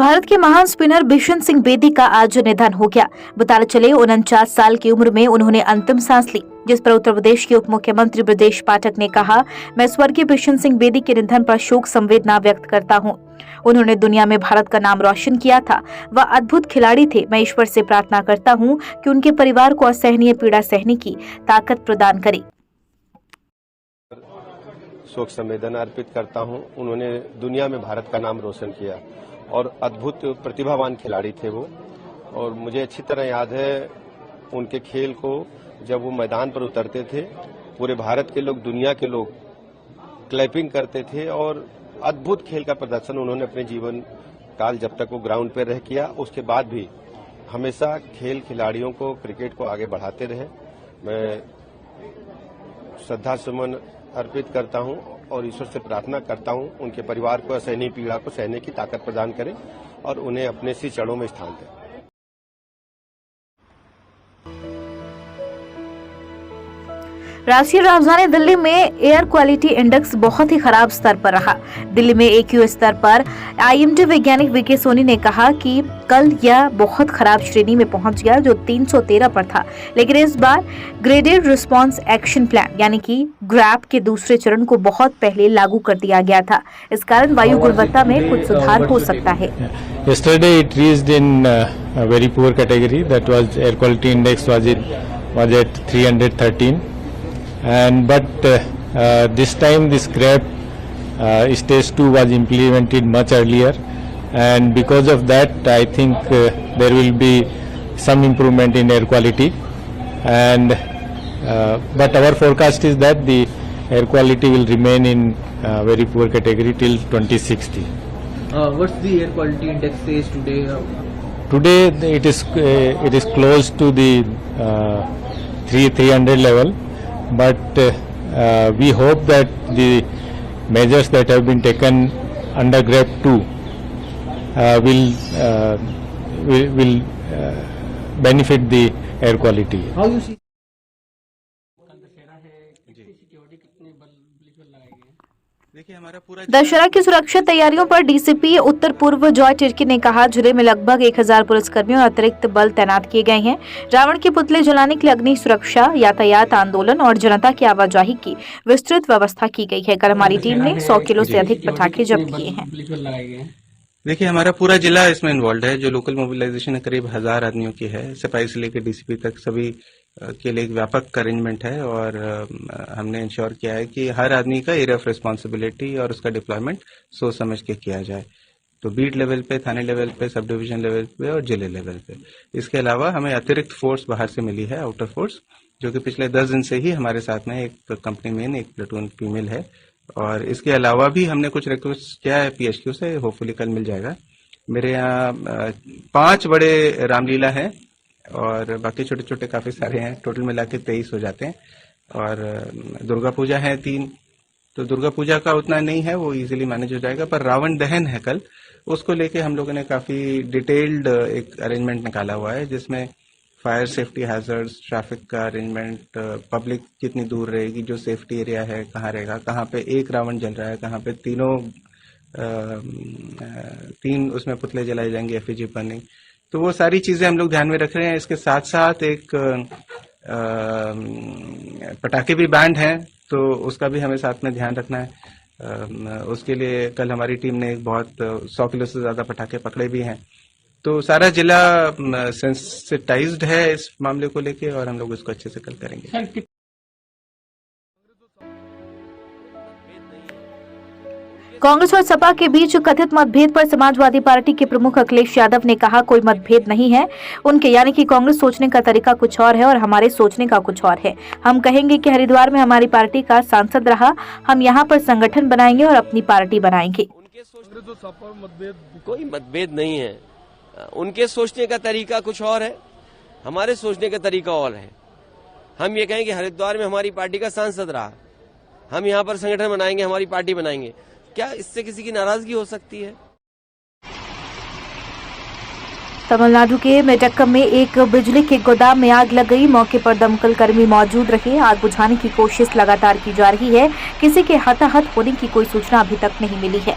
भारत के महान स्पिनर बिशन सिंह बेदी का आज निधन हो गया। बताते चले 49 साल की उम्र में उन्होंने अंतिम सांस ली, जिस पर उत्तर प्रदेश के उप मुख्यमंत्री ब्रजेश पाठक ने कहा, मैं स्वर्गीय बिशन सिंह बेदी के निधन पर शोक संवेदना व्यक्त करता हूं। उन्होंने दुनिया में भारत का नाम रोशन किया था। वह अद्भुत खिलाड़ी थे। मैं ईश्वर से प्रार्थना करता हूं कि उनके परिवार को असहनीय पीड़ा सहने की ताकत प्रदान करे। शोक संवेदना अर्पित करता हूं। उन्होंने दुनिया में भारत का नाम रोशन किया और अद्भुत प्रतिभावान खिलाड़ी थे वो। और मुझे अच्छी तरह याद है उनके खेल को, जब वो मैदान पर उतरते थे पूरे भारत के लोग, दुनिया के लोग क्लैपिंग करते थे। और अद्भुत खेल का प्रदर्शन उन्होंने अपने जीवन काल, जब तक वो ग्राउंड पर रह किया, उसके बाद भी हमेशा खेल खिलाड़ियों को, क्रिकेट को आगे बढ़ाते रहे। मैं श्रद्धा सुमन अर्पित करता हूं और ईश्वर से प्रार्थना करता हूं उनके परिवार को असहनीय पीड़ा को सहने की ताकत प्रदान करें और उन्हें अपने सी चरणों में स्थान दें। राष्ट्रीय राजधानी दिल्ली में एयर क्वालिटी इंडेक्स बहुत ही खराब स्तर पर रहा। दिल्ली में AQ स्तर पर IMD वैज्ञानिक VK सोनी ने कहा कि कल यह बहुत खराब श्रेणी में पहुंच गया, जो 313 पर था। लेकिन इस बार ग्रेडेड रिस्पांस एक्शन प्लान यानी कि ग्रैप के दूसरे चरण को बहुत पहले लागू कर दिया गया था। इस कारण वायु गुणवत्ता में कुछ सुधार हो सकता है। Yesterday it reached in a very poor category. That was air quality index was at 313. But this time this GRAP stage 2 was implemented much earlier, and because of that I think there will be some improvement in air quality, and but our forecast is that the air quality will remain in very poor category till 2060. What's the air quality index says today? Today it is close to the 300 level. But we hope that the measures that have been taken under GRAP 2 will benefit the air quality. How you see? Dussehra की सुरक्षा तैयारियों पर DCP उत्तर पूर्व Joy Tirkey ने कहा, जिले में लगभग 1000 पुलिसकर्मियों और अतिरिक्त बल तैनात किए गए हैं। रावण के पुतले जलाने के लिए अग्नि सुरक्षा, यातायात आंदोलन और जनता की आवाजाही की विस्तृत व्यवस्था की गई है। कल हमारी टीम ने 100 किलो से अधिक पटाखे जब्त किए हैं। देखिए, हमारा पूरा जिला इसमें इन्वॉल्व है। जो लोकल मोबिलाइजेशन है करीब 1000 आदमियों की है। सिपाही से लेकर DCP तक सभी के लिए एक व्यापक अरेंजमेंट है और हमने इंश्योर किया है कि हर आदमी का एरिया ऑफ रिस्पांसिबिलिटी और उसका डिप्लॉयमेंट सोच समझ के किया जाए। तो बीट लेवल पे, थाने लेवल पे, सब डिवीजन लेवल पे और जिले लेवल पे। इसके अलावा हमें अतिरिक्त फोर्स बाहर से मिली है, आउटर फोर्स, जो कि पिछले 10 दिन से ही हमारे साथ में एक कंपनी में एक प्लेटून फीमेल है। और इसके अलावा भी हमने कुछ रिक्वेस्ट किया है PHQ से, होपफुली कल मिल जाएगा। मेरे यहाँ 5 बड़े रामलीला हैं और बाकी छोटे छोटे काफी सारे हैं, टोटल मिला के 23 हो जाते हैं। और दुर्गा पूजा है 3, तो दुर्गा पूजा का उतना नहीं है, वो इजीली मैनेज हो जाएगा। पर रावण दहन है कल, उसको लेके हम लोगों ने काफी डिटेल्ड एक अरेंजमेंट निकाला हुआ है, जिसमें फायर सेफ्टी हैजर्ड्स, ट्रैफिक का अरेंजमेंट, पब्लिक कितनी दूर रहेगी, जो सेफ्टी एरिया है कहाँ रहेगा, कहाँ पे एक रावण जल रहा है, कहाँ पे 3 उसमें पुतले जलाए जाएंगे, एफिजी बर्निंग। तो वो सारी चीजें हम लोग ध्यान में रख रहे हैं। इसके साथ साथ एक पटाखे भी बैंड हैं, तो उसका भी हमें साथ में ध्यान रखना है। उसके लिए कल हमारी टीम ने एक बहुत 100 किलो से ज्यादा पटाखे पकड़े भी हैं। तो सारा जिला सेंसिटाइज्ड है इस मामले को लेके और हम लोग इसको अच्छे से कल करेंगे। कांग्रेस और सपा के बीच कथित मतभेद पर समाजवादी पार्टी के प्रमुख अखिलेश यादव ने कहा, कोई मतभेद नहीं है उनके, यानी कि कांग्रेस सोचने का तरीका कुछ और है और हमारे सोचने का कुछ और है। हम कहेंगे कि हरिद्वार में हमारी पार्टी का सांसद रहा, हम यहाँ पर संगठन बनाएंगे और अपनी पार्टी बनाएंगे। कोई मतभेद नहीं है, उनके सोचने का तरीका कुछ और है, हमारे सोचने का तरीका और है। हम ये कहेंगे हरिद्वार में हमारी पार्टी का सांसद रहा, हम यहाँ पर संगठन बनाएंगे, हमारी पार्टी बनाएंगे। क्या इससे किसी की नाराजगी हो सकती है? तमिलनाडु के मेडक्कम में एक बिजली के गोदाम में आग लग गई। मौके पर दमकल कर्मी मौजूद रहे। आग बुझाने की कोशिश लगातार की जा रही है। किसी के हताहत होने की कोई सूचना अभी तक नहीं मिली है।